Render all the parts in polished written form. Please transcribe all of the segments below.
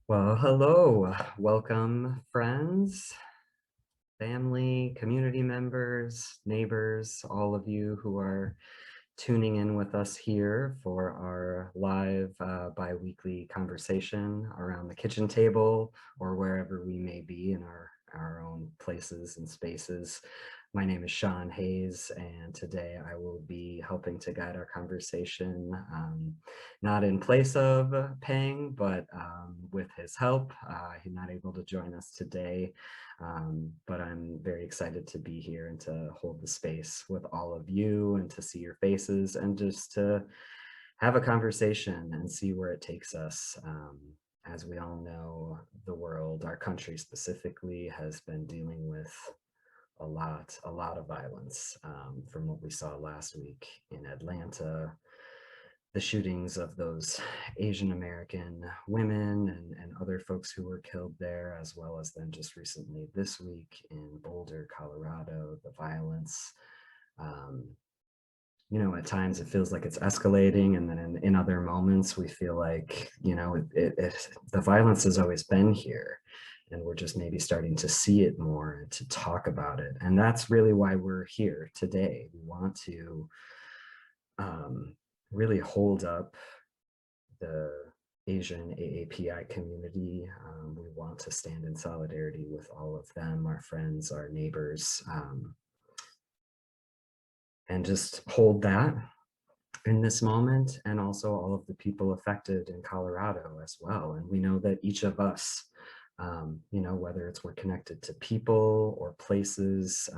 Well, hello, welcome friends, family, community members, neighbors, all of you who are tuning in with us here for our live bi-weekly conversation around the kitchen table or wherever we may be in our own places and spaces. My name is Sean Hayes, and today I will be helping to guide our conversation, not in place of Peng, but with his help. He's not able to join us today, but I'm very excited to be here and to hold the space with all of you and to see your faces and just to have a conversation and see where it takes us. As we all know, the world, our country specifically, has been dealing with a lot of violence, from what we saw last week in Atlanta, the shootings of those Asian American women and other folks who were killed there, as well as then just recently this week in Boulder, Colorado, the violence. At times it feels like it's escalating, and then in other moments we feel like, the violence has always been here, and we're just maybe starting to see it more and to talk about it. And that's really why we're here today. We want to really hold up the Asian AAPI community. We want to stand in solidarity with all of them, our friends, our neighbors, and just hold that in this moment, and also all of the people affected in Colorado as well. And we know that each of us, whether it's we're connected to people or places,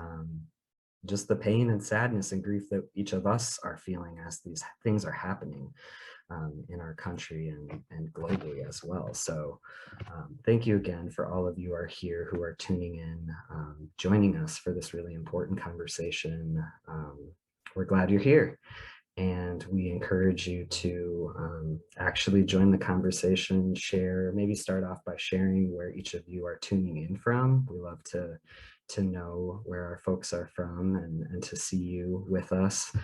just the pain and sadness and grief that each of us are feeling as these things are happening in our country and globally as well. So thank you again for all of you are here who are tuning in, joining us for this really important conversation. We're glad you're here. And we encourage you to actually join the conversation, share, maybe start off by sharing where each of you are tuning in from. We love to know where our folks are from and to see you with us.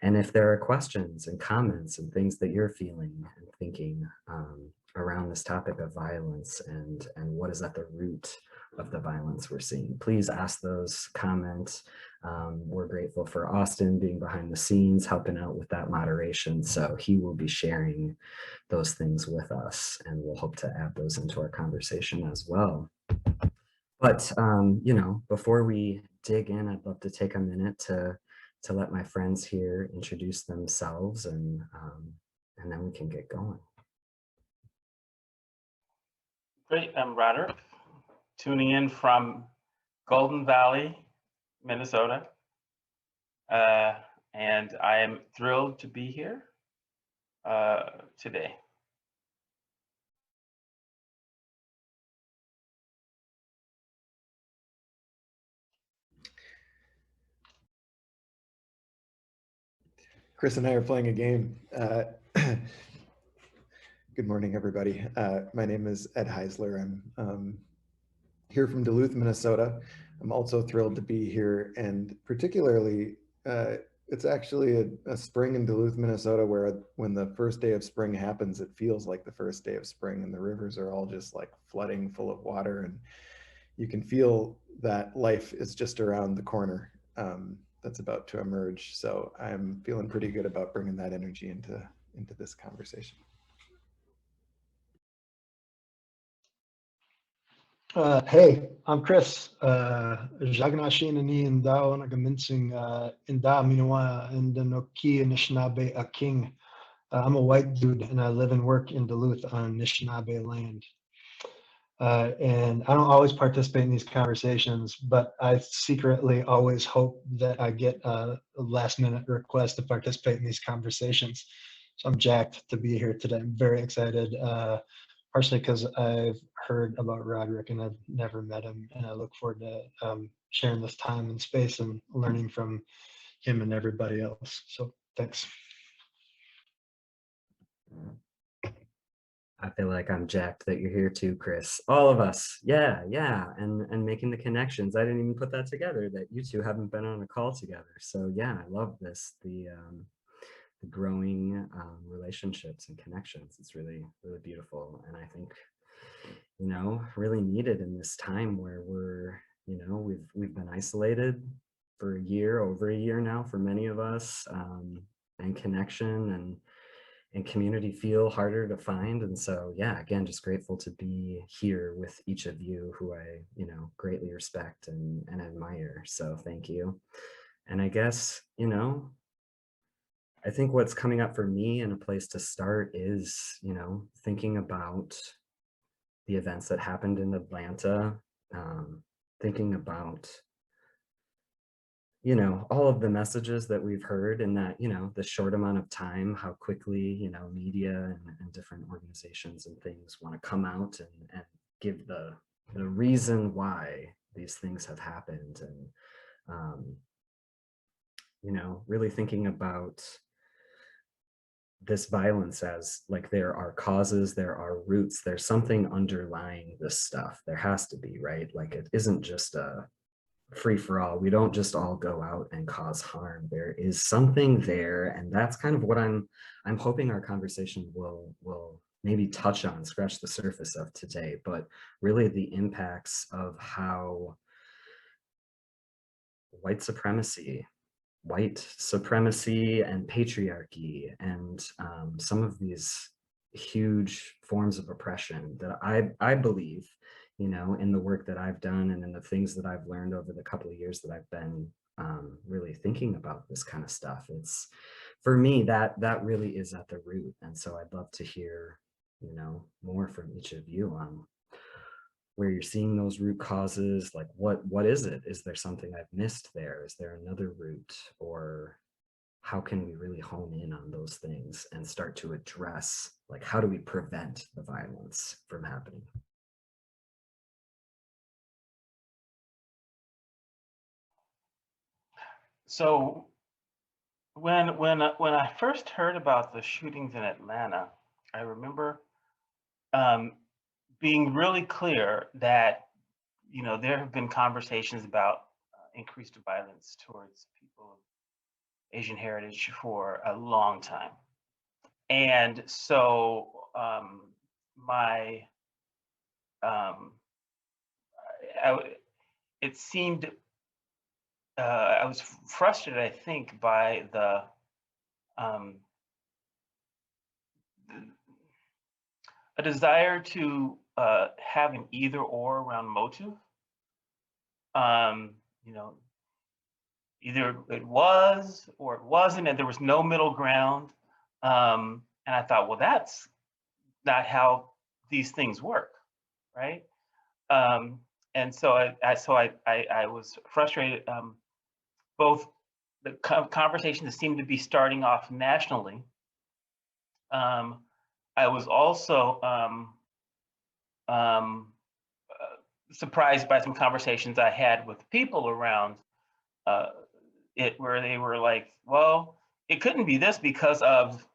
And if there are questions and comments and things that you're feeling and thinking around this topic of violence and what is at the root of the violence we're seeing, please ask those, comment. We're grateful for Austin being behind the scenes, helping out with that moderation. So he will be sharing those things with us, and we'll hope to add those into our conversation as well. But, before we dig in, I'd love to take a minute to let my friends here introduce themselves, and then we can get going. Great, I'm Roderic, tuning in from Golden Valley, Minnesota. And I am thrilled to be here today. Chris and I are playing a game. Good morning, everybody. My name is Ed Heisler. I'm here from Duluth, Minnesota. I'm also thrilled to be here, and particularly, it's actually a spring in Duluth, Minnesota, where when the first day of spring happens, it feels like the first day of spring, and the rivers are all just like flooding full of water, and you can feel that life is just around the corner. That's about to emerge. So I'm feeling pretty good about bringing that energy into this conversation. Hey, I'm Chris. Jagnashin ani indao nagaminsing inda minwa indanoki Anishinaabe a king. I'm a white dude and I live and work in Duluth on Anishinaabe land. And I don't always participate in these conversations, but I secretly always hope that I get a last minute request to participate in these conversations. So I'm jacked to be here today. I'm very excited, partially because I've heard about Roderic and I've never met him, and I look forward to sharing this time and space and learning from him and everybody else. So thanks. I feel like I'm jacked that you're here too, Chris. All of us. Yeah. And making the connections. I didn't even put that together, that you two haven't been on a call together. So yeah, I love this. The growing relationships and connections. It's really, really beautiful. And I think you know, really needed in this time where we're, you know, we've been isolated for a year, over a year now for many of us, and connection and community feel harder to find. And so, yeah, again, just grateful to be here with each of you who I, you know, greatly respect and admire. So thank you. And I guess, you know, I think what's coming up for me and a place to start is, you know, thinking about the events that happened in Atlanta, thinking about, you know, all of the messages that we've heard in that, you know, the short amount of time, how quickly, you know, media and different organizations and things want to come out and give the reason why these things have happened. And, you know, really thinking about this violence as like there are causes, there are roots, there's something underlying this stuff. There has to be, right? Like it isn't just a free for all. We don't just all go out and cause harm. There is something there, and that's kind of what I'm hoping our conversation will maybe touch on, scratch the surface of today, but really the impacts of how white supremacy and patriarchy and some of these huge forms of oppression that I believe, you know, in the work that I've done and in the things that I've learned over the couple of years that I've been really thinking about this kind of stuff. It's, for me, that really is at the root. And so I'd love to hear, you know, more from each of you on where you're seeing those root causes. Like what is it? Is there something I've missed there? Is there another root? Or how can we really hone in on those things and start to address, like, how do we prevent the violence from happening? So when I first heard about the shootings in Atlanta, I remember being really clear that, you know, there have been conversations about increased violence towards people of Asian heritage for a long time. And so my it seemed I was frustrated, I think, by um, a desire to have an either or around motive. You know, either it was or it wasn't, and there was no middle ground. And I thought, well, that's not how these things work, right? And so I was frustrated. Both the conversation that seemed to be starting off nationally. I was also surprised by some conversations I had with people around it, where they were like, "Well, it couldn't be this because of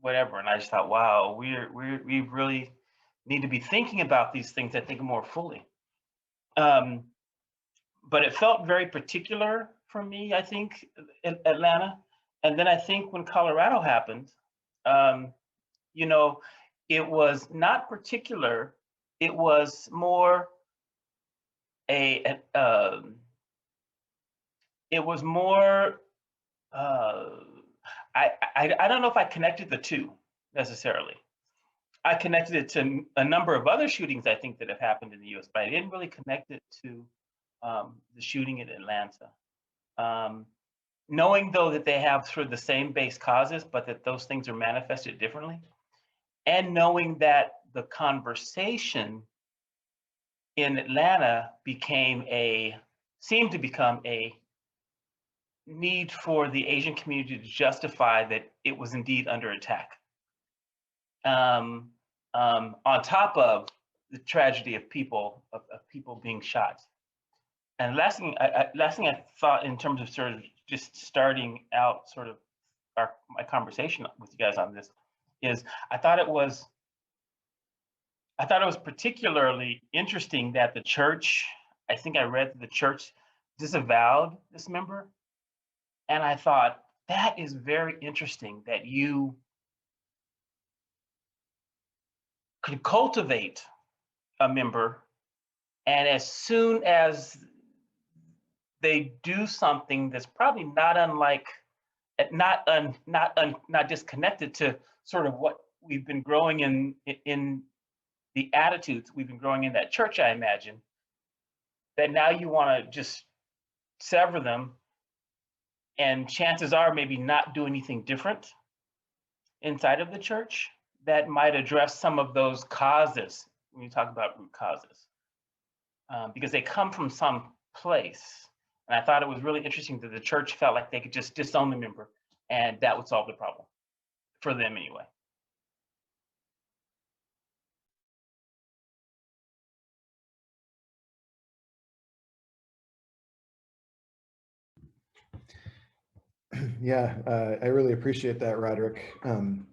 whatever." And I just thought, "Wow, we really need to be thinking about these things, I think, more fully." But it felt very particular for me, I think, in Atlanta. And then I think when Colorado happened, you know, it was not particular. It was more it was more, I don't know if I connected the two necessarily. I connected it to a number of other shootings, I think, that have happened in the US, but I didn't really connect it to the shooting in Atlanta. Knowing, though, that they have sort of the same base causes, but that those things are manifested differently. And knowing that the conversation in Atlanta seemed to become a need for the Asian community to justify that it was indeed under attack. On top of the tragedy of people being shot. And last thing I thought, in terms of sort of just starting out sort of my conversation with you guys on this, is I thought it was particularly interesting that the church, I think I read that the church disavowed this member. And I thought, that is very interesting that you could cultivate a member, and as soon as they do something that's probably not unlike, not disconnected to sort of what we've been growing in the attitudes we've been growing in that church, I imagine, that now you want to just sever them, and chances are maybe not do anything different inside of the church that might address some of those causes when you talk about root causes, because they come from some place. And I thought it was really interesting that the church felt like they could just disown the member and that would solve the problem for them anyway. Yeah, I really appreciate that, Roderic. And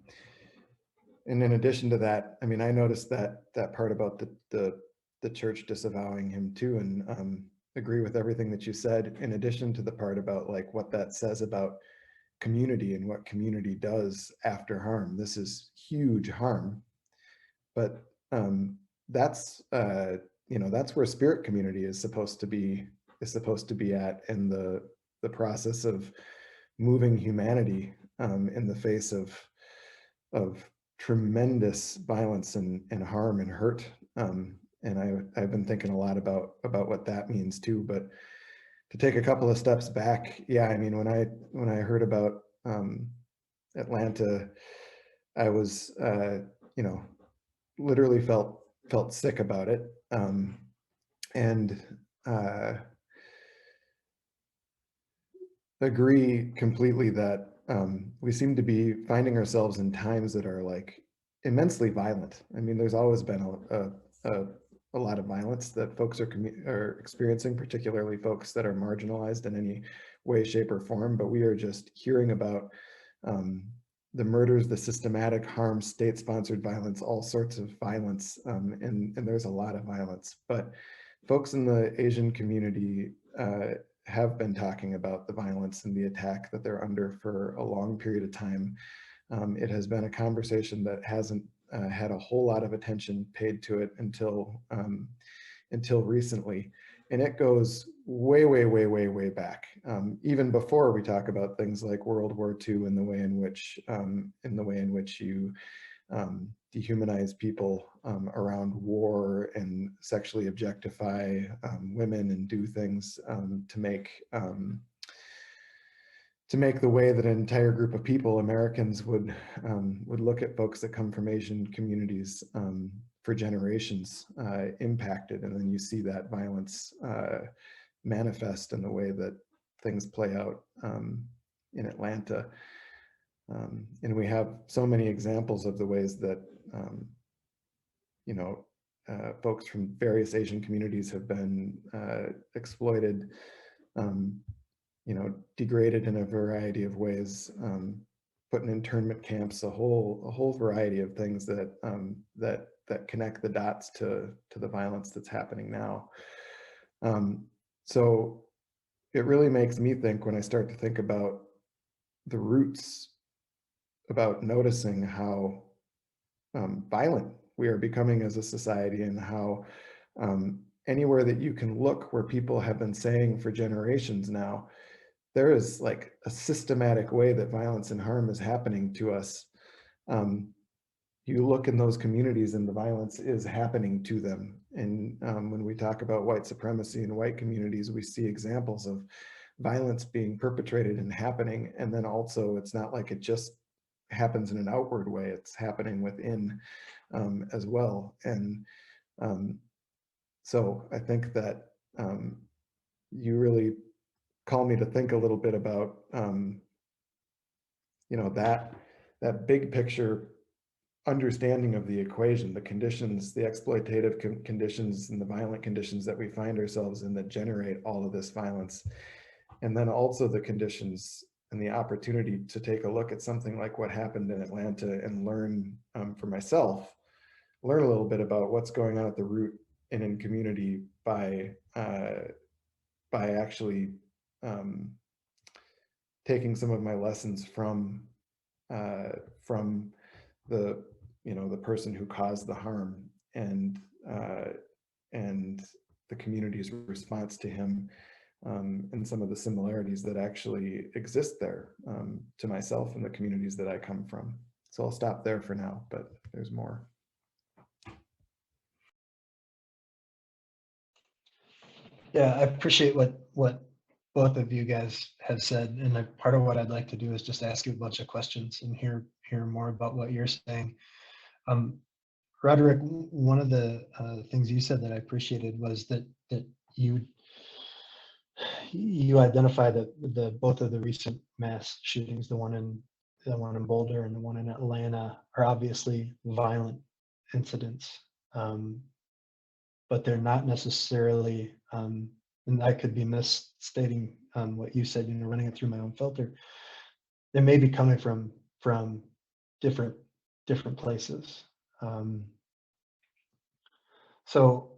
in addition to that, I mean, I noticed that part about the church disavowing him too, and agree with everything that you said. In addition to the part about like what that says about community and what community does after harm. This is huge harm, but that's that's where spirit community is supposed to be at, in the process of moving humanity in the face of tremendous violence and harm and hurt. And I've been thinking a lot about what that means too. But to take a couple of steps back, yeah, I mean, when I heard about Atlanta, I was literally felt sick about it, and agree completely that we seem to be finding ourselves in times that are like immensely violent. I mean, there's always been a lot of violence that folks are experiencing, particularly folks that are marginalized in any way, shape, or form. But we are just hearing about the murders, the systematic harm, state-sponsored violence, all sorts of violence, and there's a lot of violence. But folks in the Asian community have been talking about the violence and the attack that they're under for a long period of time. It has been a conversation that hasn't had a whole lot of attention paid to it until recently, and it goes way back, even before we talk about things like World War II and the way in which you dehumanize people around war and sexually objectify women and do things to make the way that an entire group of people, Americans, would look at folks that come from Asian communities for generations impacted. And then you see that violence manifest in the way that things play out in Atlanta. And we have so many examples of the ways that folks from various Asian communities have been exploited, degraded in a variety of ways, put in internment camps, a whole variety of things that that connect the dots to the violence that's happening now. So it really makes me think, when I start to think about the roots, about noticing how violent we are becoming as a society, and how anywhere that you can look where people have been saying for generations now, there is like a systematic way that violence and harm is happening to us. You look in those communities and the violence is happening to them. And when we talk about white supremacy in white communities, we see examples of violence being perpetrated and happening. And then also, it's not like it just happens in an outward way, it's happening within as well. And so I think that you really call me to think a little bit about that big picture understanding of the equation, the conditions, the exploitative conditions and the violent conditions that we find ourselves in that generate all of this violence. And then also the conditions and the opportunity to take a look at something like what happened in Atlanta and learn for myself, learn a little bit about what's going on at the root and in community by actually taking some of my lessons from the the person who caused the harm, and the community's response to him, and some of the similarities that actually exist there, to myself and the communities that I come from. So I'll stop there for now, but there's more. Yeah, I appreciate what both of you guys have said, and part of what I'd like to do is just ask you a bunch of questions and hear more about what you're saying. Roderic, one of the things you said that I appreciated was that you identify that both of the recent mass shootings, the one in Boulder and the one in Atlanta, are obviously violent incidents, but they're not necessarily, and I could be misstating what you said, running it through my own filter. They may be coming from different places. So,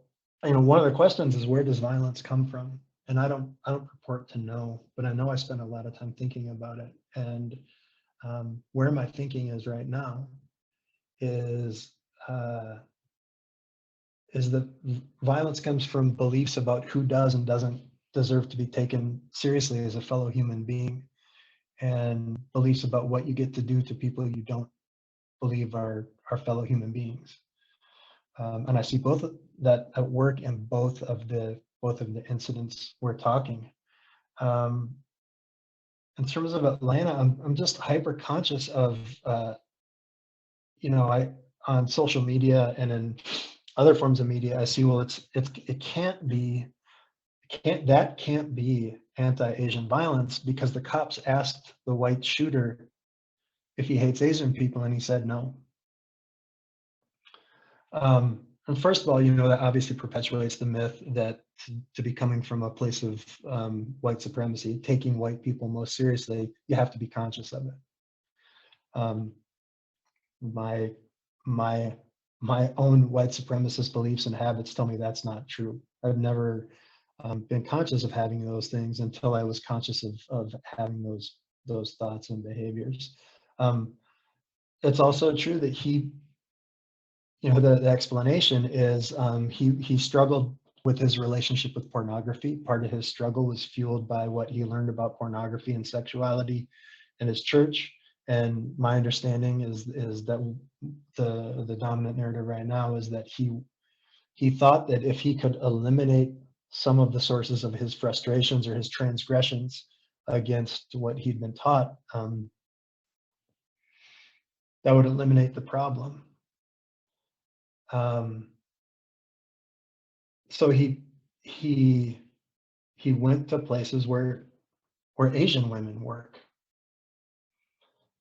one of the questions is, where does violence come from? And I don't purport to know, but I know I spend a lot of time thinking about it. And where my thinking is right now is that violence comes from beliefs about who does and doesn't deserve to be taken seriously as a fellow human being, and beliefs about what you get to do to people you don't believe are fellow human beings. And I see both of that at work in both of the incidents we're talking. In terms of Atlanta, I'm just hyper conscious of, I on social media and in other forms of media, I see, well, it can't be anti-Asian violence because the cops asked the white shooter if he hates Asian people, and he said no. And first of all, that obviously perpetuates the myth that to be coming from a place of white supremacy, taking white people most seriously, you have to be conscious of it. My own white supremacist beliefs and habits tell me that's not true. I've never been conscious of having those things until I was conscious of having those thoughts and behaviors. It's also true that he, the explanation is he struggled with his relationship with pornography. Part of his struggle was fueled by what he learned about pornography and sexuality in his church. And my understanding is that the dominant narrative right now is that he thought that if he could eliminate some of the sources of his frustrations or his transgressions against what he'd been taught, that would eliminate the problem. So he went to places where Asian women work.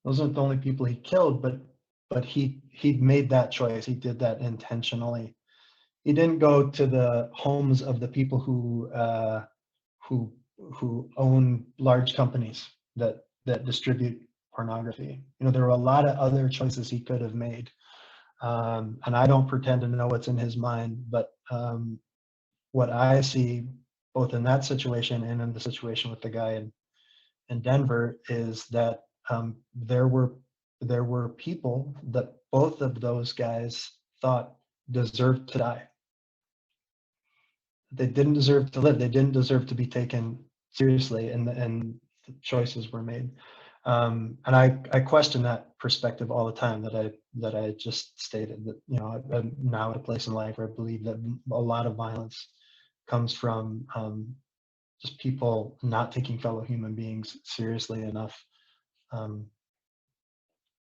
Those aren't the only people he killed, but he made that choice. He did that intentionally. He didn't go to the homes of the people who own large companies that distribute pornography. There were a lot of other choices he could have made. And I don't pretend to know what's in his mind, but what I see both in that situation and in the situation with the guy in Denver is that there were people that both of those guys thought deserved to die. They didn't deserve to live. They didn't deserve to be taken seriously, and the choices were made. And I question that perspective all the time that I just stated, that I'm now at a place in life where I believe that a lot of violence comes from just people not taking fellow human beings seriously enough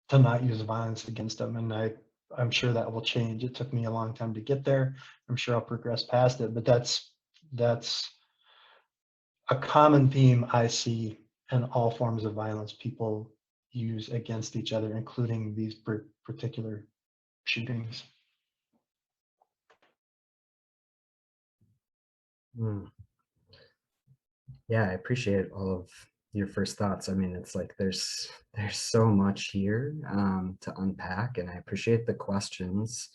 to not use violence against them. And I'm sure that will change. It took me a long time to get there. I'm sure I'll progress past it, but that's a common theme I see in all forms of violence people use against each other, including these particular shootings. Yeah, I appreciate all of your first thoughts. I mean, it's like there's so much here to unpack, and I appreciate the questions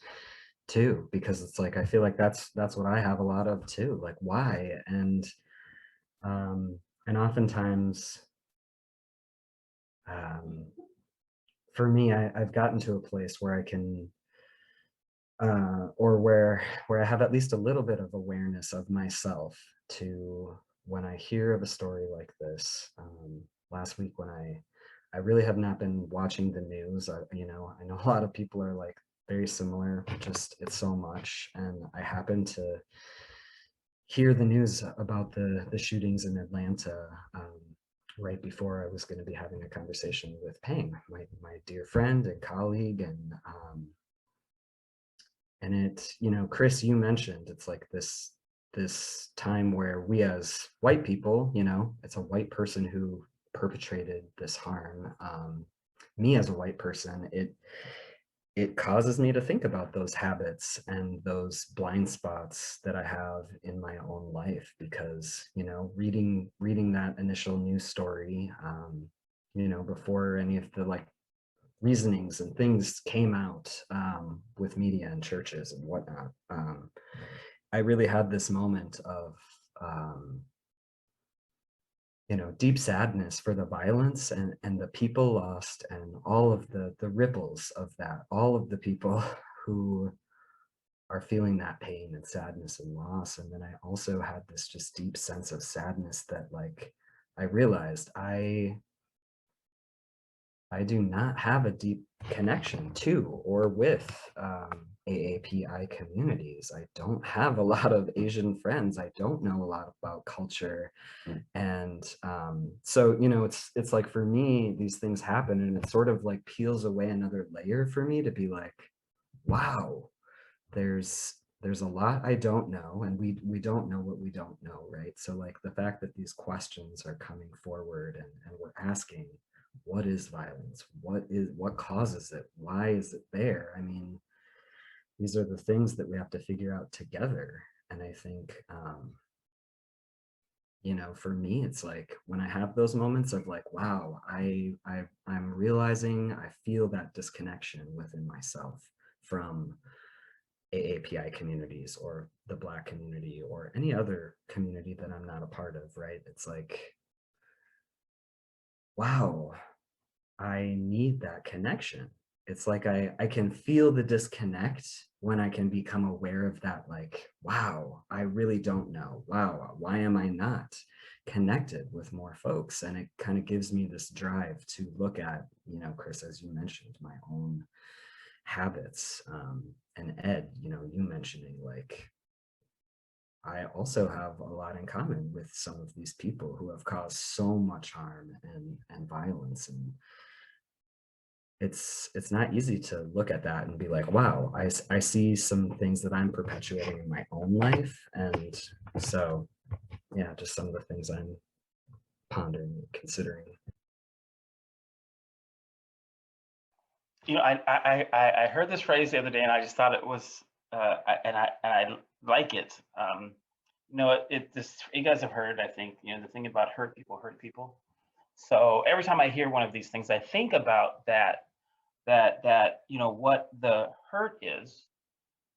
too, because it's like I feel like that's what I have a lot of too, like why, and oftentimes for me, I've gotten to a place where I can or where I have at least a little bit of awareness of myself to when I hear of a story like this. Last week when I really have not been watching the news. I know a lot of people are like very similar, just it's so much. And I happened to hear the news about the shootings in Atlanta right before I was going to be having a conversation with Pang, my dear friend and colleague. And it, Chris, you mentioned it's like this time where we as white people, it's a white person who perpetrated this harm. Me as a white person, it causes me to think about those habits and those blind spots that I have in my own life, because, reading that initial news story, before any of the like reasonings and things came out with media and churches and whatnot, I really had this moment of, deep sadness for the violence and the people lost and all of the ripples of that, all of the people who are feeling that pain and sadness and loss. And then I also had this just deep sense of sadness that like, I realized I do not have a deep connection to or with AAPI communities. I don't have a lot of Asian friends. I don't know a lot about culture. And so, it's like for me, these things happen and it sort of like peels away another layer for me to be like, wow, there's a lot I don't know, and we don't know what we don't know, right? So like the fact that these questions are coming forward and we're asking, what is violence? What causes it? Why is it there? I mean, these are the things that we have to figure out together. And I think, for me, it's like when I have those moments of like, wow, I'm realizing I feel that disconnection within myself from AAPI communities or the Black community or any other community that I'm not a part of, right? It's like, wow, I need that connection. It's like I can feel the disconnect when I can become aware of that, like, wow, I really don't know. Wow, why am I not connected with more folks? And it kind of gives me this drive to look at, Chris, as you mentioned, my own habits. And Ed, you mentioning like, I also have a lot in common with some of these people who have caused so much harm and violence. And it's not easy to look at that and be like, wow, I see some things that I'm perpetuating in my own life. And so, yeah, just some of the things I'm pondering and considering. I heard this phrase the other day, and I just thought it was, and I like it. You guys have heard, I think, the thing about hurt people. So every time I hear one of these things, I think about that what the hurt is,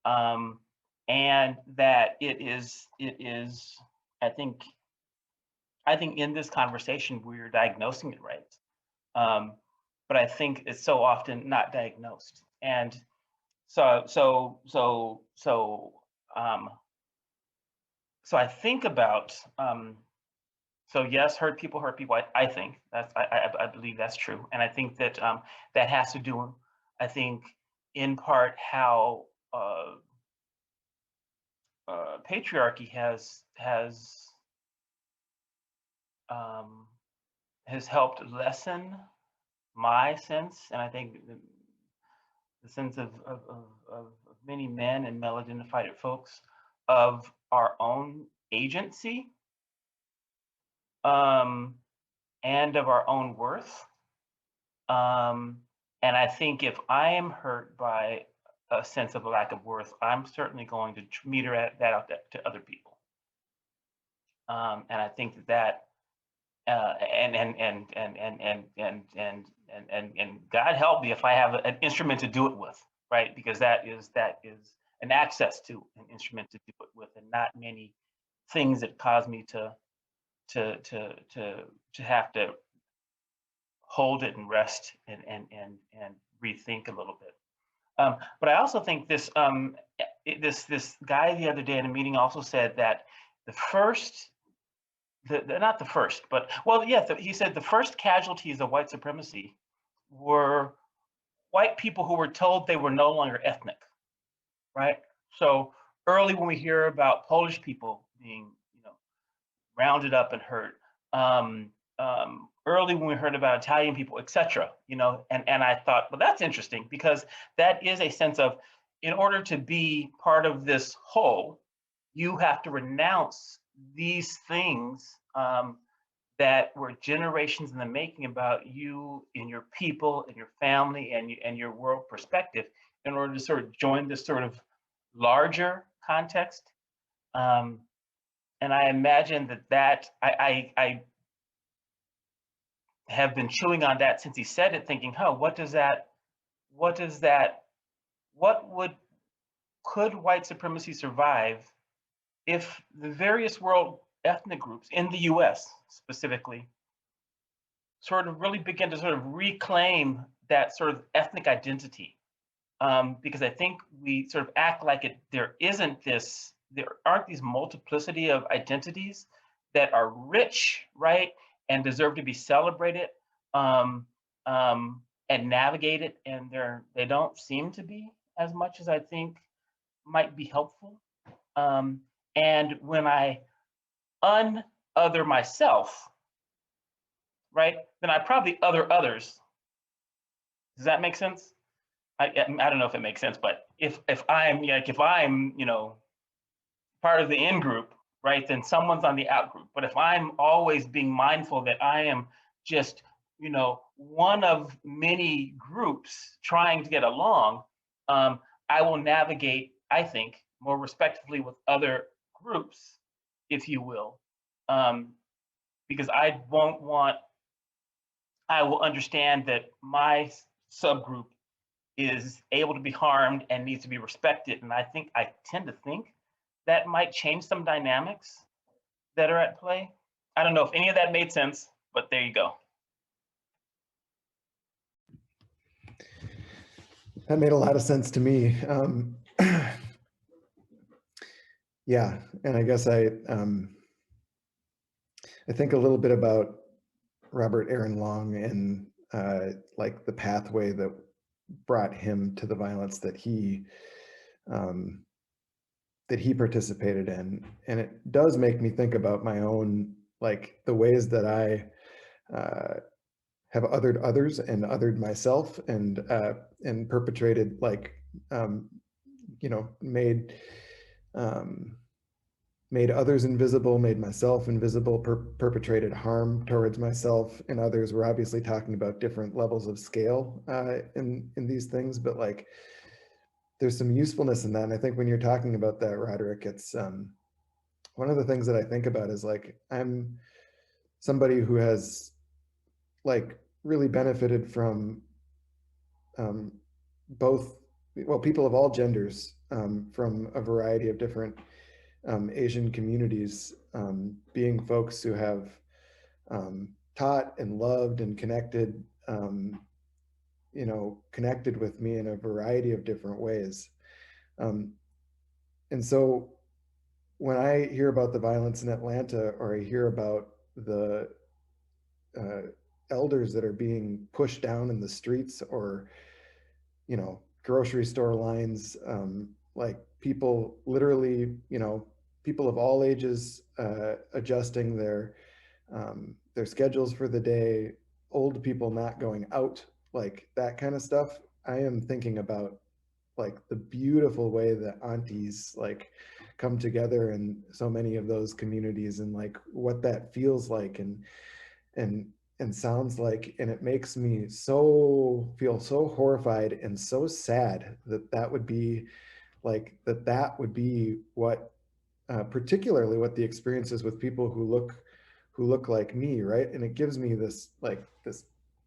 and that it is. I think in this conversation we're diagnosing it right. But I think it's so often not diagnosed. And so I think about, so yes, hurt people. I think I believe that's true. And I think that that has to do, I think, in part how patriarchy has helped lessen my sense, and I think the sense of many men and male-identified folks of our own agency, and of our own worth. And I think if I am hurt by a sense of a lack of worth, I'm certainly going to meter that out to other people. And I think that and God help me if I have an instrument to do it with, right? Because that is an access to an instrument to do it with, and not many things that cause me to have to hold it and rest and rethink a little bit. But I also think this this guy the other day in a meeting also said that the first, not the first, but well, yeah, he said the first casualties of white supremacy were white people who were told they were no longer ethnic, right? So early when we hear about Polish people being, rounded up and hurt, early when we heard about Italian people, etc., and I thought, well, that's interesting because that is a sense of, in order to be part of this whole, you have to renounce these things that were generations in the making about you and your people and your family and your world perspective in order to sort of join this sort of larger context. And I imagine that I have been chewing on that since he said it, thinking, oh, could white supremacy survive if the various world ethnic groups in the US specifically sort of really begin to sort of reclaim that sort of ethnic identity? Because I think we sort of act like there aren't these multiplicity of identities that are rich, right, and deserve to be celebrated and navigated, and they don't seem to be as much as I think might be helpful. And when I other myself, right, then I probably other others. Does that make sense? I don't know if it makes sense, but if I'm part of the in group, right, then someone's on the out group. But if I'm always being mindful that I am just one of many groups trying to get along, I will navigate, I think, more respectfully with other groups, if you will, because I will understand that my subgroup is able to be harmed and needs to be respected. And I tend to think that might change some dynamics that are at play. I don't know if any of that made sense, but there you go. That made a lot of sense to me. Yeah, and I guess I think a little bit about Robert Aaron Long and like the pathway that brought him to the violence that he participated in, and it does make me think about my own, like the ways that I have othered others and othered myself and perpetrated, like made others invisible, made myself invisible, perpetrated harm towards myself and others. We're obviously talking about different levels of scale in these things, but like there's some usefulness in that. And I think when you're talking about that, Roderic, it's one of the things that I think about is like, I'm somebody who has like really benefited from both, well, people of all genders from a variety of different Asian communities, being folks who have taught and loved and connected, connected with me in a variety of different ways. And so when I hear about the violence in Atlanta, or I hear about the elders that are being pushed down in the streets, or, grocery store lines, like people literally, people of all ages adjusting their schedules for the day, old people not going out, like that kind of stuff. I am thinking about like the beautiful way that aunties like come together in so many of those communities, and like what that feels like and sounds like. And it makes me feel so horrified and so sad that would be like, that would be what particularly what the experience is with people who look like me, right? And it gives me this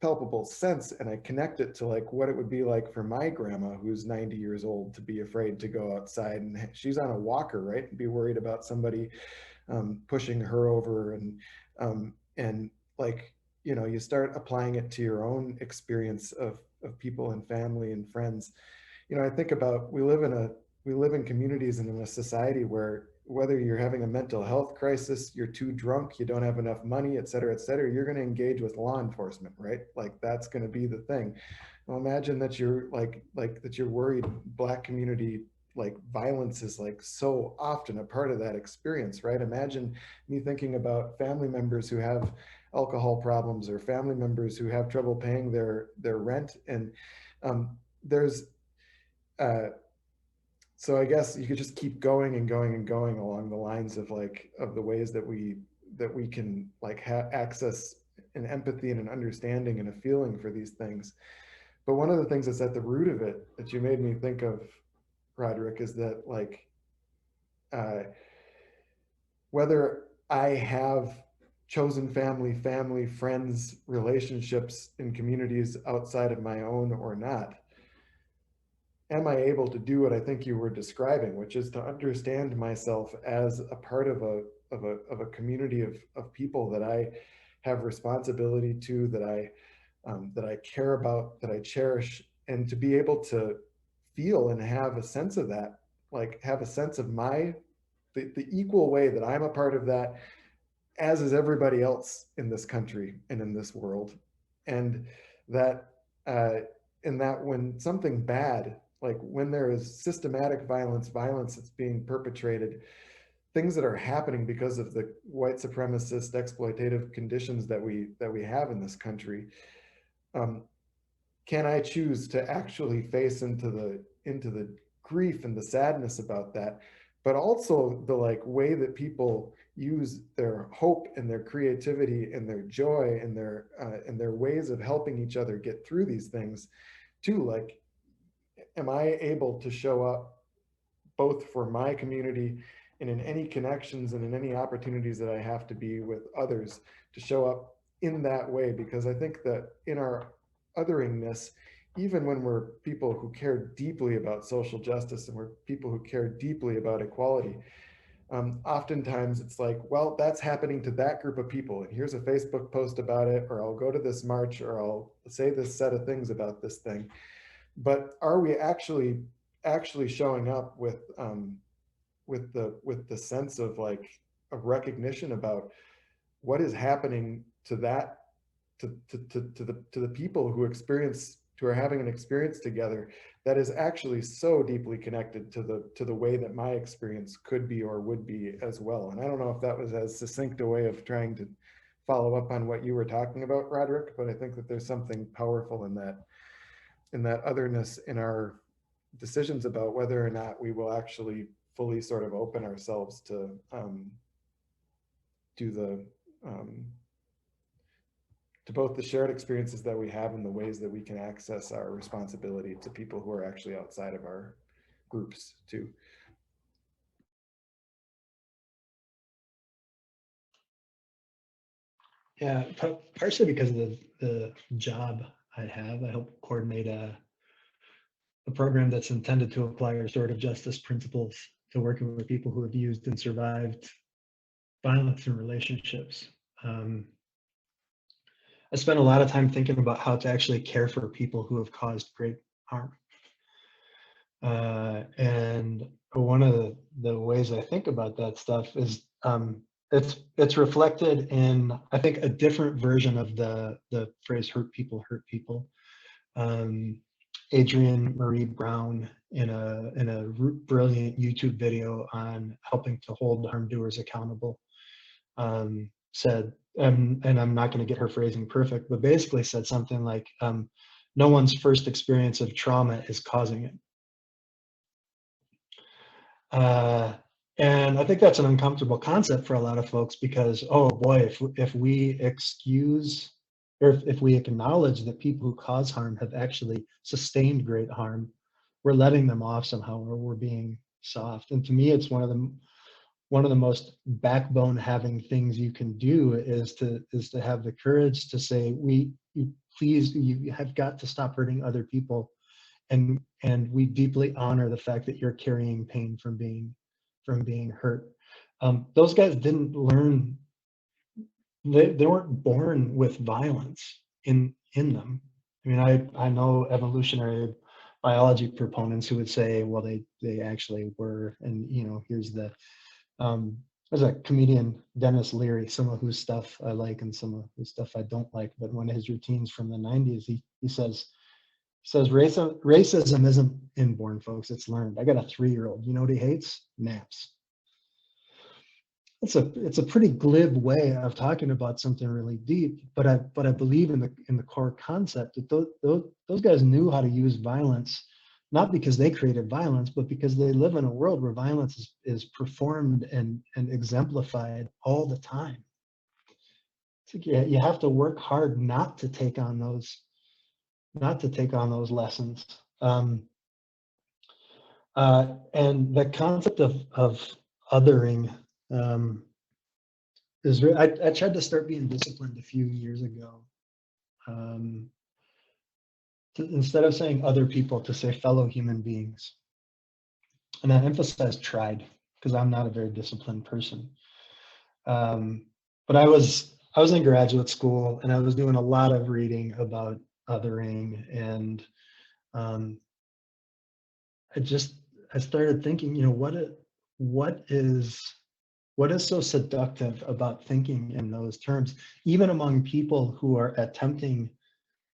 palpable sense, and I connect it to like what it would be like for my grandma, who's 90 years old, to be afraid to go outside, and she's on a walker, right, and be worried about somebody pushing her over, and like, you start applying it to your own experience of people and family and friends. you know, I think about, we live in communities and in a society where whether you're having a mental health crisis, you're too drunk, you don't have enough money, et cetera, you're going to engage with law enforcement, right? Like that's going to be the thing. Well, imagine that you're that you're worried Black community, like violence is like so often a part of that experience, right? Imagine me thinking about family members who have alcohol problems or family members who have trouble paying their rent. And there's, so I guess you could just keep going and going and going along the lines of like, of the ways that we can like have access an empathy and an understanding and a feeling for these things. But one of the things that's at the root of it that you made me think of, Roderic, is that like, whether I have chosen family, friends, relationships in communities outside of my own or not, am I able to do what I think you were describing, which is to understand myself as a part of a community of people that I have responsibility to, that I care about, that I cherish, and to be able to feel and have a sense of that, like have a sense of the equal way that I'm a part of that, as is everybody else in this country and in this world. And that, in that when something bad, like when there is systematic violence that's being perpetrated, things that are happening because of the white supremacist exploitative conditions that we have in this country, can I choose to actually face into the grief and the sadness about that, but also the like way that people use their hope and their creativity and their joy and their ways of helping each other get through these things too. Like, am I able to show up both for my community and in any connections and in any opportunities that I have to be with others, to show up in that way? Because I think that in our otheringness, even when we're people who care deeply about social justice and we're people who care deeply about equality, oftentimes it's like, well, that's happening to that group of people, and here's a Facebook post about it, or I'll go to this march, or I'll say this set of things about this thing. But are we actually showing up with the sense of like of recognition about what is happening to that, to the people who are having an experience together that is actually so deeply connected to the way that my experience could be or would be as well? And I don't know if that was as succinct a way of trying to follow up on what you were talking about, Roderic, but I think that there's something powerful in that otherness in our decisions about whether or not we will actually fully sort of open ourselves to to both the shared experiences that we have and the ways that we can access our responsibility to people who are actually outside of our groups too. Yeah, partially because of the job I have. I help coordinate a program that's intended to apply restorative justice principles to working with people who have used and survived violence in relationships. I spent a lot of time thinking about how to actually care for people who have caused great harm. And one of the ways I think about that stuff is it's reflected in, I think, a different version of the phrase hurt people hurt people. Adrienne Marie Brown, in a brilliant YouTube video on helping to hold harm doers accountable, said, and I'm not going to get her phrasing perfect, but basically said something like, no one's first experience of trauma is causing it. And I think that's an uncomfortable concept for a lot of folks, because, oh boy, if we excuse, or if we acknowledge that people who cause harm have actually sustained great harm, we're letting them off somehow, or we're being soft. And to me, it's one of the most backbone having things you can do is to have the courage to say, you have got to stop hurting other people. And we deeply honor the fact that you're carrying pain from being hurt. Those guys didn't learn, they weren't born with violence in them. I mean, I know evolutionary biology proponents who would say, well, they actually were. And, you know, here's the, there's a comedian, Dennis Leary, some of whose stuff I like and some of whose stuff I don't like. But one of his routines from the 90s, he says racism isn't inborn, folks, it's learned. I got a 3-year-old, you know what he hates? Naps. It's a pretty glib way of talking about something really deep, but I believe in the core concept that those guys knew how to use violence, not because they created violence, but because they live in a world where violence is performed and exemplified all the time. It's like you have to work hard not to take on those lessons. And the concept of othering is I tried to start being disciplined a few years ago. Instead of saying other people, to say fellow human beings. And I emphasize tried because I'm not a very disciplined person. But I was in graduate school and I was doing a lot of reading about othering, and I started thinking, you know, what is so seductive about thinking in those terms, even among people who are attempting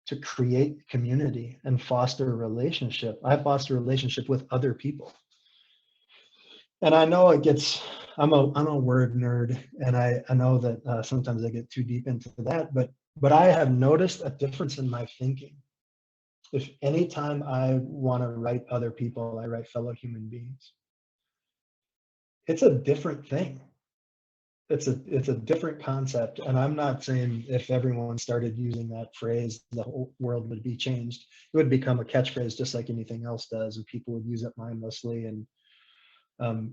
to create community and foster a relationship. I foster a relationship with other people. And I know I'm a word nerd, and I know that sometimes I get too deep into that, but I have noticed a difference in my thinking. If anytime I want to write other people, I write fellow human beings. It's a different thing. It's a different concept, and I'm not saying if everyone started using that phrase, the whole world would be changed. It would become a catchphrase just like anything else does, and people would use it mindlessly. And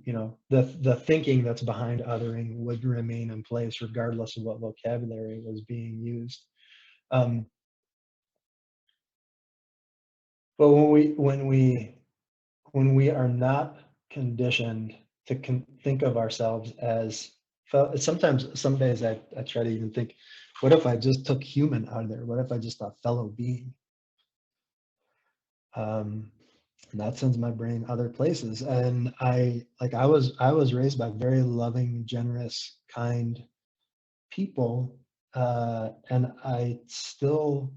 you know, the thinking that's behind othering would remain in place regardless of what vocabulary was being used. But when we are not conditioned to think of ourselves as, sometimes some days I try to even think, what if I just took human out of there? What if I just thought fellow being? And that sends my brain other places. And I was raised by very loving, generous, kind people, and I still,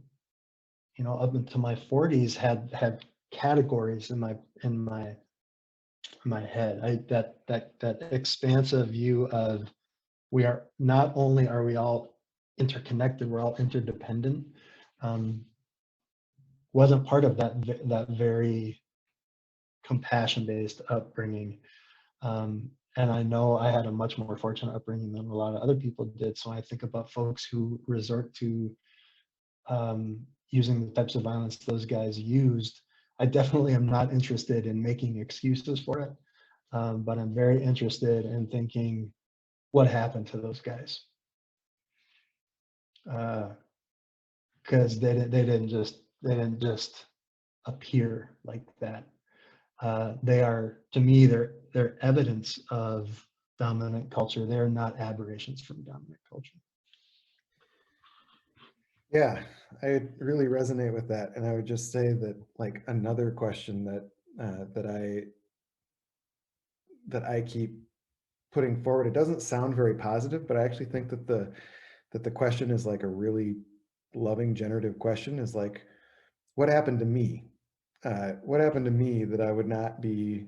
you know, up into my 40s had categories in my head. That expansive view of, we are not only are we all interconnected, we're all interdependent. Wasn't part of that very compassion-based upbringing. And I know I had a much more fortunate upbringing than a lot of other people did. So I think about folks who resort to using the types of violence those guys used. I definitely am not interested in making excuses for it, but I'm very interested in thinking, what happened to those guys? Because they didn't just appear like that. They are, to me, they're evidence of dominant culture. They're not aberrations from dominant culture. Yeah, I really resonate with that. And I would just say that, like, another question that I keep putting forward, it doesn't sound very positive, but I actually think that the question is like a really loving, generative question, is like, what happened to me? What happened to me that I would not be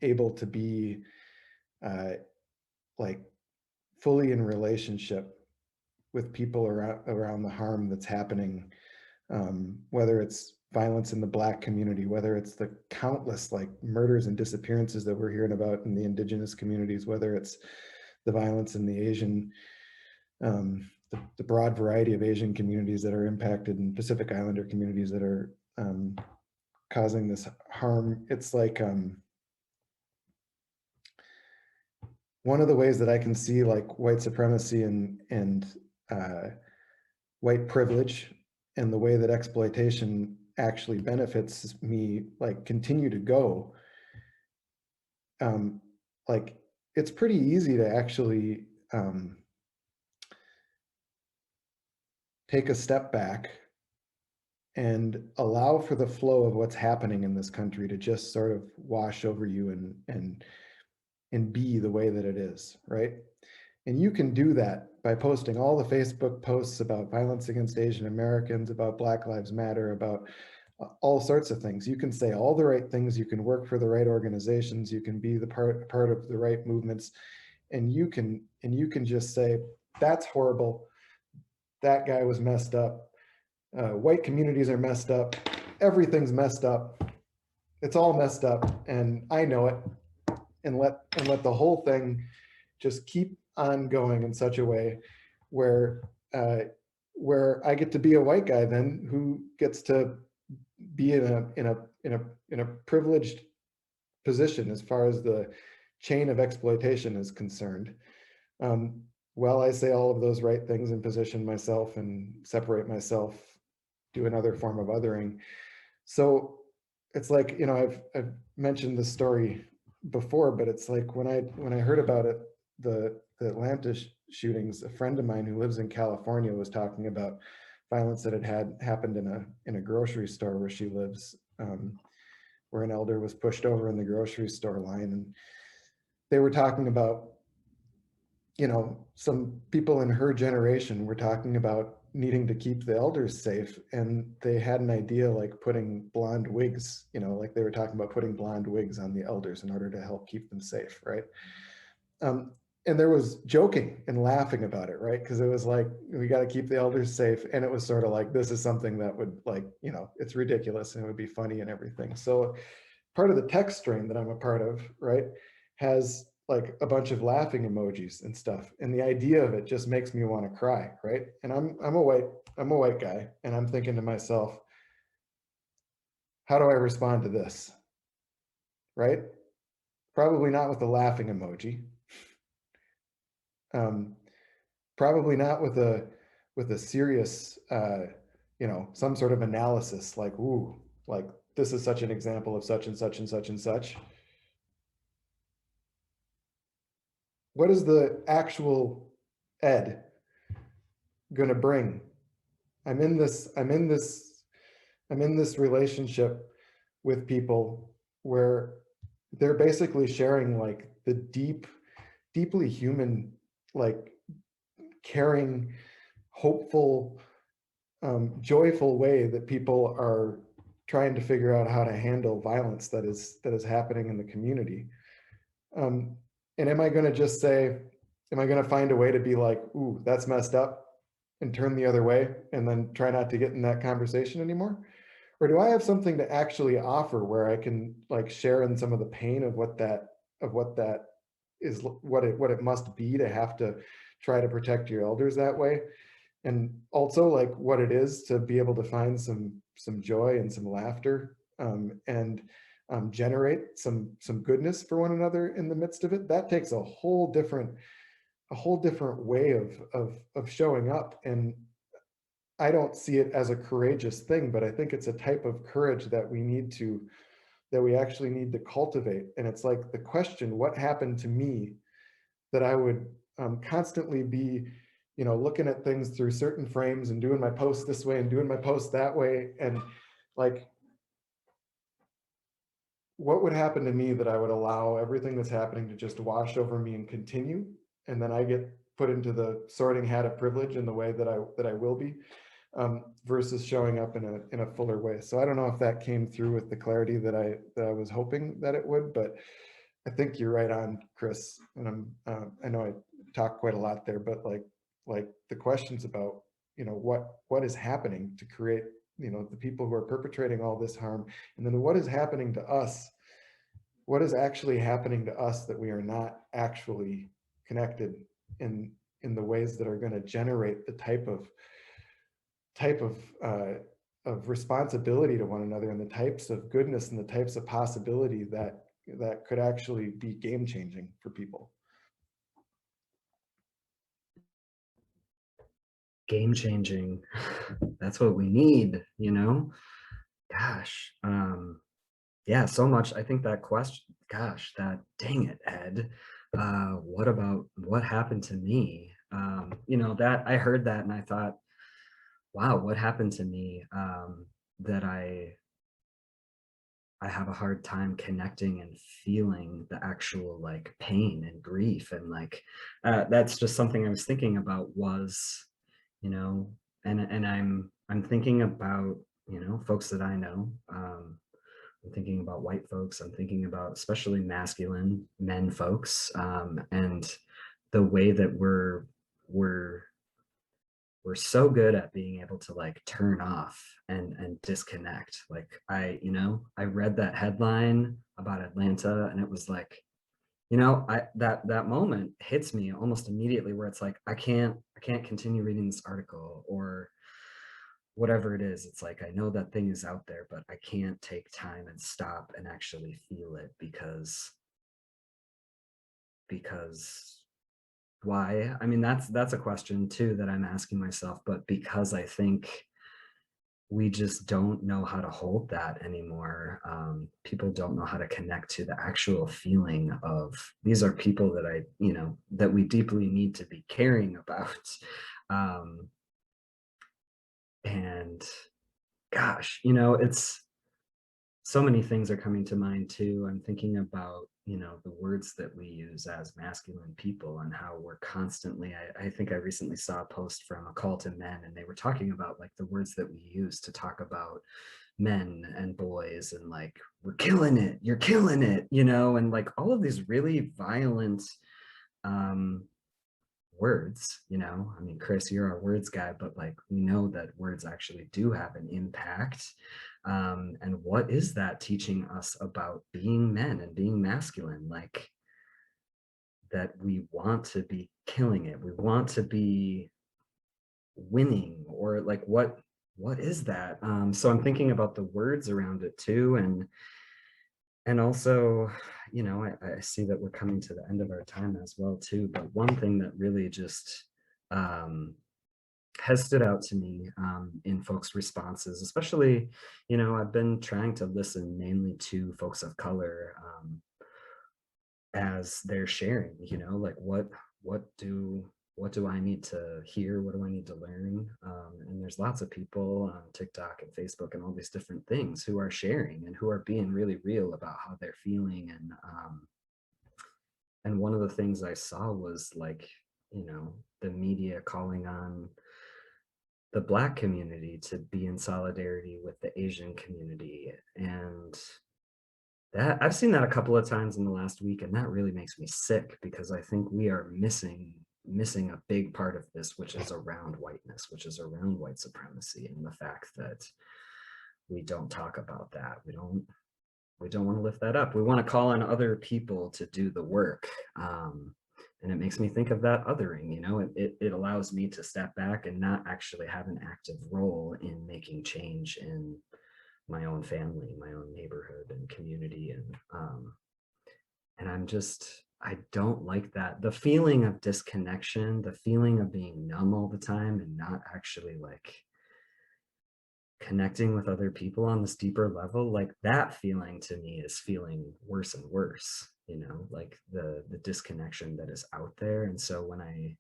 able to be like fully in relationship with people around the harm that's happening, whether it's violence in the Black community, whether it's the countless like murders and disappearances that we're hearing about in the indigenous communities, whether it's the violence in the Asian, the broad variety of Asian communities that are impacted, and Pacific Islander communities that are causing this harm. It's like one of the ways that I can see like white supremacy and white privilege, and the way that exploitation actually benefits me, like, continue to go. Like, it's pretty easy to actually take a step back and allow for the flow of what's happening in this country to just sort of wash over you and be the way that it is, right? And you can do that by posting all the Facebook posts about violence against Asian Americans, about Black Lives Matter, about all sorts of things. You can say all the right things, you can work for the right organizations, you can be the part of the right movements, and you can just say, that's horrible, that guy was messed up, white communities are messed up, everything's messed up, it's all messed up, and I know it, and let the whole thing just keep on going in such a way where I get to be a white guy then who gets to be in a privileged position as far as the chain of exploitation is concerned. While I say all of those right things and position myself and separate myself, do another form of othering. So it's like, you know, I've mentioned this story before, but it's like when I heard about it, the Atlanta shootings, a friend of mine who lives in California was talking about violence that had happened in a grocery store where she lives, where an elder was pushed over in the grocery store line. And they were talking about, you know, some people in her generation were talking about needing to keep the elders safe. And they had an idea like putting blonde wigs, you know, like they were talking about putting blonde wigs on the elders in order to help keep them safe, right? And there was joking and laughing about it, right? Because it was like, we got to keep the elders safe. And it was sort of like, this is something that would, like, you know, it's ridiculous and it would be funny and everything. So part of the text string that I'm a part of, right, has like a bunch of laughing emojis and stuff. And the idea of it just makes me want to cry, right? And I'm a white guy, and I'm thinking to myself, how do I respond to this? Right? Probably not with a laughing emoji. Probably not with a serious, you know, some sort of analysis like, ooh, like this is such an example of such and such and such and such. What is the actual Ed going to bring? I'm in this relationship with people where they're basically sharing like the deeply human, like caring, hopeful, joyful way that people are trying to figure out how to handle violence that is happening in the community. And am I going to just say, am I going to find a way to be like, ooh, that's messed up, and turn the other way and then try not to get in that conversation anymore? Or do I have something to actually offer where I can like share in some of the pain of what that is, what it must be to have to try to protect your elders that way? And also like what it is to be able to find some joy and some laughter, and generate some goodness for one another in the midst of it. That takes a whole different way of showing up. And I don't see it as a courageous thing, but I think it's a type of courage that we actually need to cultivate. And it's like the question, what happened to me that I would constantly be, you know, looking at things through certain frames and doing my post this way and doing my post that way. And like, what would happen to me that I would allow everything that's happening to just wash over me and continue? And then I get put into the sorting hat of privilege in the way that I will be, versus showing up in a fuller way. So I don't know if that came through with the clarity that I was hoping that it would, but I think you're right on, Chris. And I know I talked quite a lot there, but like the questions about, you know, what is happening to create, you know, the people who are perpetrating all this harm, and then what is happening to us, what is actually happening to us that we are not actually connected in the ways that are going to generate the type of responsibility to one another, and the types of goodness and the types of possibility that could actually be game changing for people. Game changing. That's what we need, you know? Gosh. Yeah, so much. I think that question, gosh, that dang it, Ed. What about what happened to me? You know, that I heard that and I thought, wow, what happened to me? that I have a hard time connecting and feeling the actual like pain and grief, and like that's just something I was thinking about was, you know, and I'm thinking about, you know, folks that I know. I'm thinking about white folks. I'm thinking about especially masculine men folks, and the way that we're so good at being able to like turn off and disconnect. Like you know, I read that headline about Atlanta and it was like, you know, that moment hits me almost immediately where it's like, I can't continue reading this article or whatever it is. It's like, I know that thing is out there, but I can't take time and stop and actually feel it because why? I mean, that's a question too that I'm asking myself, but because I think we just don't know how to hold that anymore. People don't know how to connect to the actual feeling of, these are people that I, you know, that we deeply need to be caring about. And gosh, you know, it's, so many things are coming to mind too. I'm thinking about, you know, the words that we use as masculine people and how we're constantly, I think I recently saw a post from A Call to Men, and they were talking about like the words that we use to talk about men and boys, and like, we're killing it, you're killing it, you know, and like all of these really violent words, you know. I mean, Chris, you're our words guy, but like we know that words actually do have an impact. And what is that teaching us about being men and being masculine? Like that we want to be killing it, we want to be winning, or like what is that? So I'm thinking about the words around it too, and also, you know, I see that we're coming to the end of our time as well too, but one thing that really just has stood out to me in folks' responses, especially, you know, I've been trying to listen mainly to folks of color as they're sharing, you know, like what do I need to hear? What do I need to learn? And there's lots of people on TikTok and Facebook and all these different things who are sharing and who are being really real about how they're feeling. And one of the things I saw was like, you know, the media calling on the Black community to be in solidarity with the Asian community. And that, I've seen that a couple of times in the last week, and that really makes me sick because I think we are missing a big part of this, which is around whiteness, which is around white supremacy, and the fact that we don't talk about that. We don't want to lift that up. We want to call on other people to do the work. And it makes me think of that othering, you know, it allows me to step back and not actually have an active role in making change in my own family, my own neighborhood and community. And I don't like that. The feeling of disconnection, the feeling of being numb all the time and not actually like connecting with other people on this deeper level, like that feeling to me is feeling worse and worse, you know, like the disconnection that is out there. And so when I'm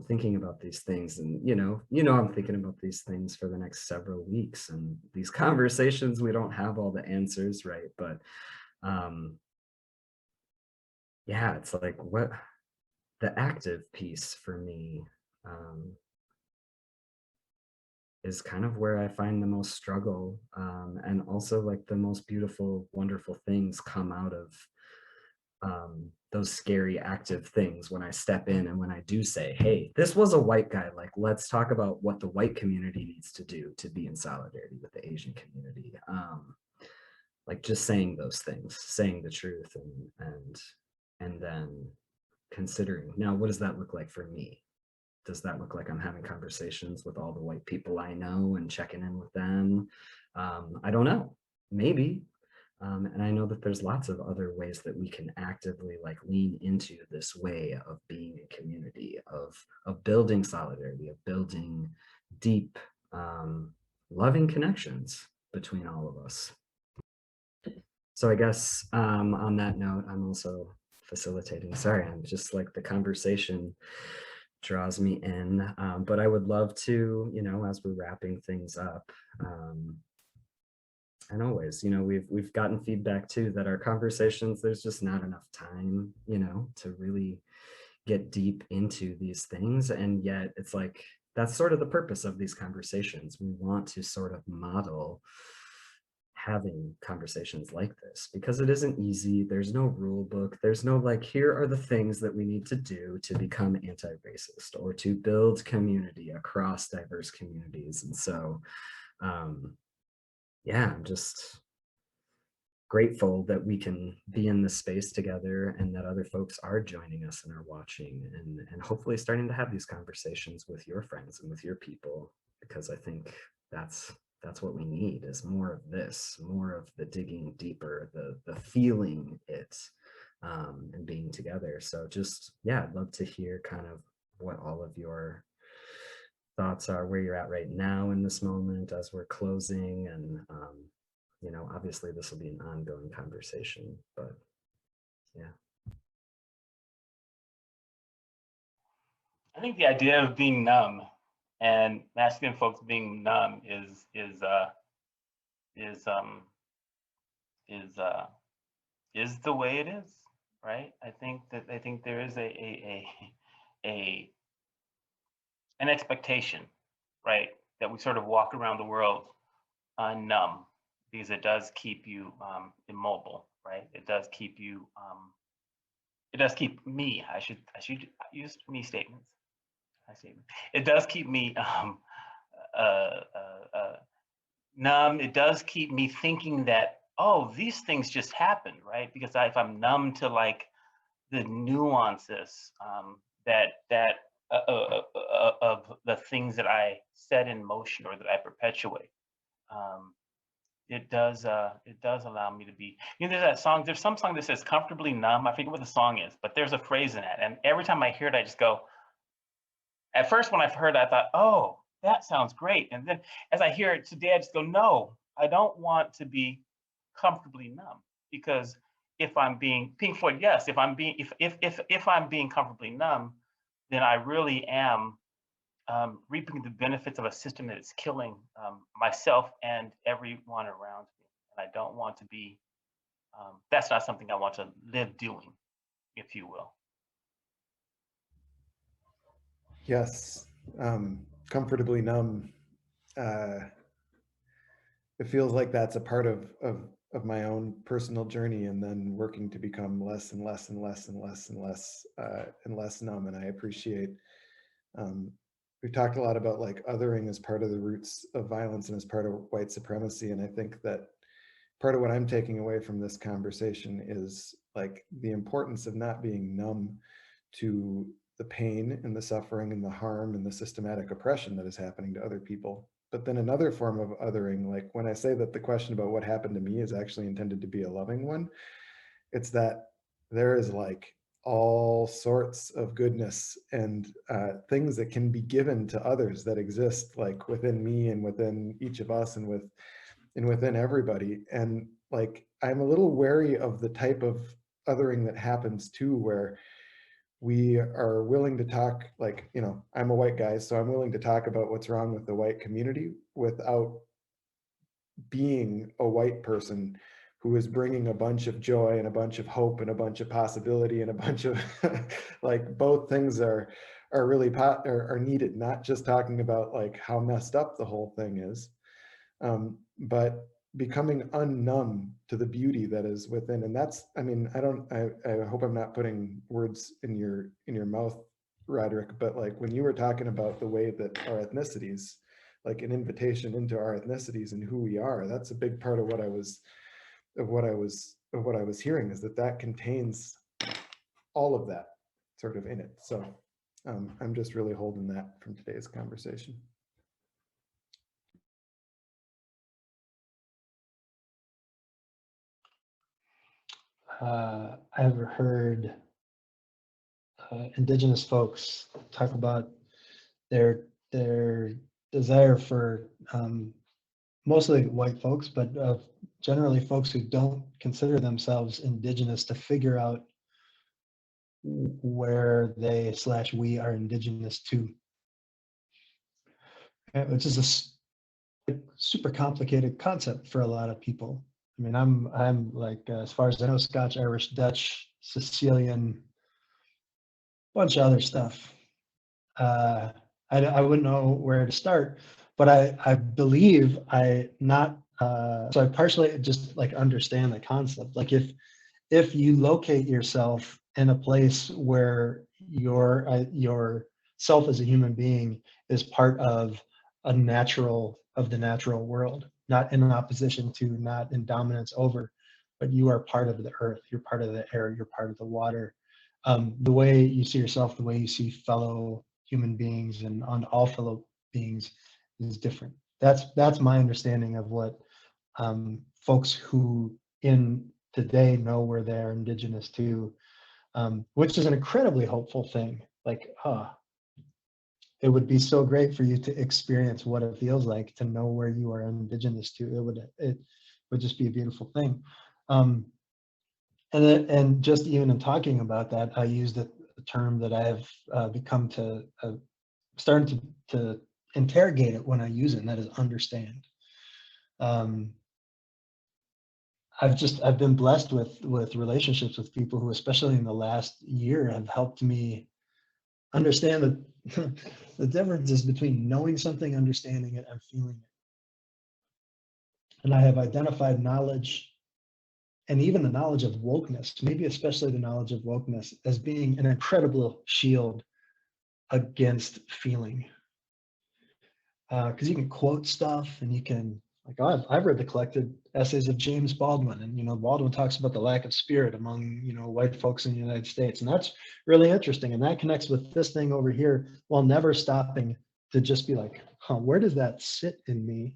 thinking about these things, and you know, I'm thinking about these things for the next several weeks, and these conversations, we don't have all the answers, right? But yeah, it's like what the active piece for me is kind of where I find the most struggle, and also like the most beautiful, wonderful things come out of those scary active things when I step in and when I do say, hey, this was a white guy, like let's talk about what the white community needs to do to be in solidarity with the Asian community. Like just saying those things, saying the truth, and then considering, now what does that look like for me? Does that look like I'm having conversations with all the white people I know and checking in with them? I don't know, maybe. And I know that there's lots of other ways that we can actively like lean into this way of being a community, of building solidarity, of building deep, loving connections between all of us. So I guess on that note, I'm also facilitating. Sorry, I'm just like the conversation draws me in. But I would love to, you know, as we're wrapping things up, and always, you know, we've gotten feedback too that our conversations, there's just not enough time, you know, to really get deep into these things. And yet it's like, that's sort of the purpose of these conversations. We want to sort of model having conversations like this because it isn't easy. There's no rule book. There's no like, here are the things that we need to do to become anti-racist or to build community across diverse communities. And so, yeah, I'm just grateful that we can be in this space together and that other folks are joining us and are watching and hopefully starting to have these conversations with your friends and with your people, because I think that's what we need is more of this, more of the digging deeper, the feeling it, and being together. So just, yeah, I'd love to hear kind of what all of your thoughts are, where you're at right now in this moment as we're closing. And you know, obviously this will be an ongoing conversation, but yeah. I think the idea of being numb and masculine folks being numb is the way it is, right? I think there is an expectation, right, that we sort of walk around the world numb because it does keep you immobile, right? It does keep you it does keep me. I should use me statements. It does keep me numb. It does keep me thinking that, oh, these things just happen, right? Because if I'm numb to like the nuances that of the things that I set in motion or that I perpetuate, it does allow me to be. You know, there's that song. There's some song that says "comfortably numb." I forget what the song is, but there's a phrase in that, and every time I hear it, I just go. At first, when I heard it, I thought, "Oh, that sounds great," and then as I hear it today, I just go, "No, I don't want to be comfortably numb because if I'm being Pink Floyd, yes, if I'm being if I'm being comfortably numb, then I really am reaping the benefits of a system that is killing myself and everyone around me. And I don't want to be, that's not something I want to live doing, if you will." Yes, comfortably numb. It feels like that's a part of my own personal journey, and then working to become less and less and less and less and less and less numb. And I appreciate. We've talked a lot about like othering as part of the roots of violence and as part of white supremacy, and I think that part of what I'm taking away from this conversation is like the importance of not being numb to the pain and the suffering and the harm and the systematic oppression that is happening to other people. But then another form of othering, like when I say that the question about what happened to me is actually intended to be a loving one, it's that there is like all sorts of goodness and things that can be given to others that exist like within me and within each of us and within everybody. And like, I'm a little wary of the type of othering that happens too, where we are willing to talk, like, you know, I'm a white guy, so I'm willing to talk about what's wrong with the white community without being a white person who is bringing a bunch of joy and a bunch of hope and a bunch of possibility and a bunch of like both things are really are needed, not just talking about like how messed up the whole thing is, but becoming unnumb to the beauty that is within. And that's, I mean, I hope I'm not putting words in your mouth, Roderic, but like when you were talking about the way that our ethnicities, like an invitation into our ethnicities and who we are, that's a big part of what I was hearing, is that contains all of that sort of in it. So I'm just really holding that from today's conversation. I've heard Indigenous folks talk about their desire for mostly white folks, but generally folks who don't consider themselves Indigenous to figure out where they/we are indigenous to, which is a super complicated concept for a lot of people. I mean, I'm like, as far as I know, Scotch, Irish, Dutch, Sicilian, bunch of other stuff. I wouldn't know where to start, but I believe so I partially just like understand the concept. Like if you locate yourself in a place where your self as a human being is part of the natural world, not in opposition to, not in dominance over, but you are part of the earth, you're part of the air, you're part of the water. The way you see yourself, the way you see fellow human beings and on all fellow beings is different. That's my understanding of what folks who in today know where they're indigenous to, which is an incredibly hopeful thing. Like, it would be so great for you to experience what it feels like to know where you are indigenous to. It would just be a beautiful thing. And just even in talking about that, I used a term that I have become to starting to interrogate it when I use it, and that is understand. I've been blessed with relationships with people who, especially in the last year, have helped me understand that the differences between knowing something, understanding it, and feeling it. And I have identified knowledge, and even the knowledge of wokeness, maybe especially the knowledge of wokeness, as being an incredible shield against feeling. Because you can quote stuff, and you can, like, I've read the collected essays of James Baldwin, and Baldwin talks about the lack of spirit among white folks in the United States, and that's really interesting, and that connects with this thing over here, while never stopping to just be like, where does that sit in me,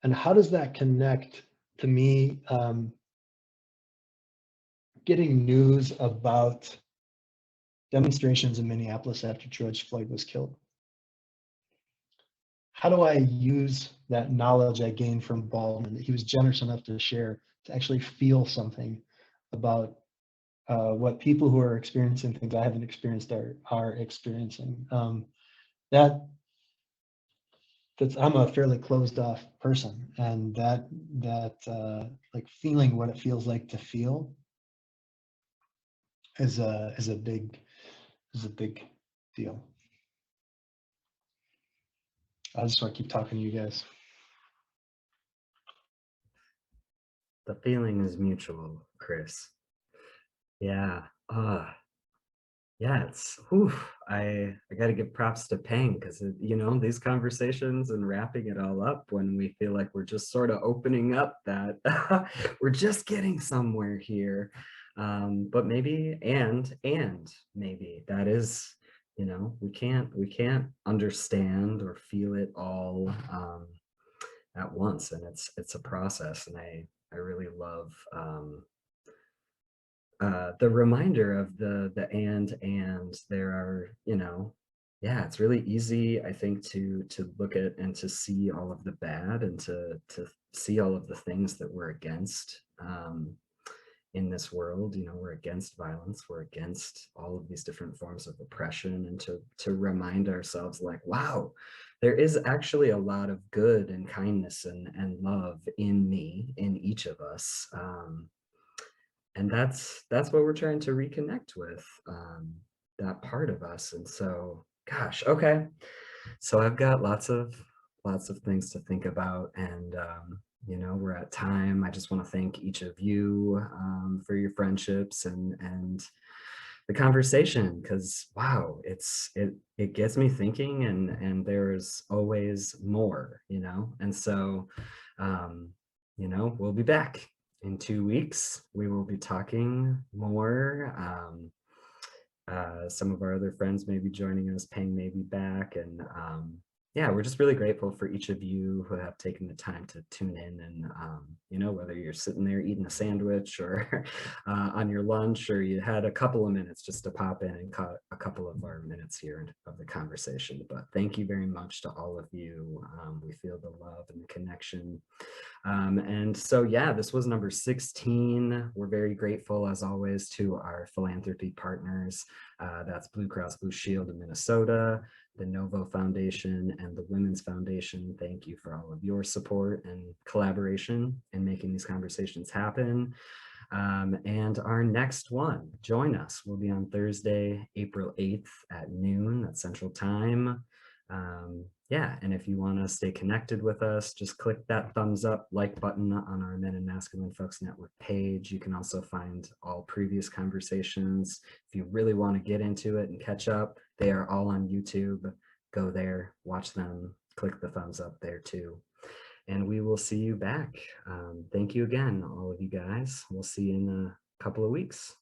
and how does that connect to me getting news about demonstrations in Minneapolis after George Floyd was killed? How do I use that knowledge I gained from Baldwin, that he was generous enough to share, to actually feel something about what people who are experiencing things I haven't experienced are experiencing? That's I'm a fairly closed off person, and that like feeling what it feels like to feel is a big deal. I just want to keep talking to you guys. The feeling is mutual, Chris. Yeah. Yeah, it's I got to give props to Peng, because these conversations and wrapping it all up when we feel like we're just sort of opening up, that we're just getting somewhere here, but maybe and maybe that is, we can't understand or feel it all at once, and it's a process, and I really love the reminder of the and there are, yeah, it's really easy, I think, to look at and to see all of the bad, and to see all of the things that we're against in this world. We're against violence, we're against all of these different forms of oppression, and to remind ourselves, like, wow, there is actually a lot of good and kindness and love in me, in each of us. And that's what we're trying to reconnect with, that part of us. And so, gosh, okay, so I've got lots of things to think about, and we're at time. I just want to thank each of you for your friendships and the conversation, because wow, it gets me thinking, and there's always more, and so we'll be back in 2 weeks. We will be talking more. Some of our other friends may be joining us. Peng may be back, and yeah, we're just really grateful for each of you who have taken the time to tune in, and you know, whether you're sitting there eating a sandwich or on your lunch, or you had a couple of minutes just to pop in and cut a couple of our minutes here of the conversation. But thank you very much to all of you. We feel the love and the connection. And so, yeah, this was number 16. We're very grateful, as always, to our philanthropy partners. That's Blue Cross Blue Shield of Minnesota, the Novo Foundation, and the Women's Foundation. Thank you for all of your support and collaboration in making these conversations happen. And our next one, join us. We'll be on Thursday, April 8th at noon, that's Central Time. Yeah, and if you want to stay connected with us, just click that thumbs up like button on our Men and Masculine Folks Network page. You can also find all previous conversations. If you really want to get into it and catch up, they are all on YouTube. Go there, watch them, click the thumbs up there too. And we will see you back. Thank you again, all of you guys. We'll see you in a couple of weeks.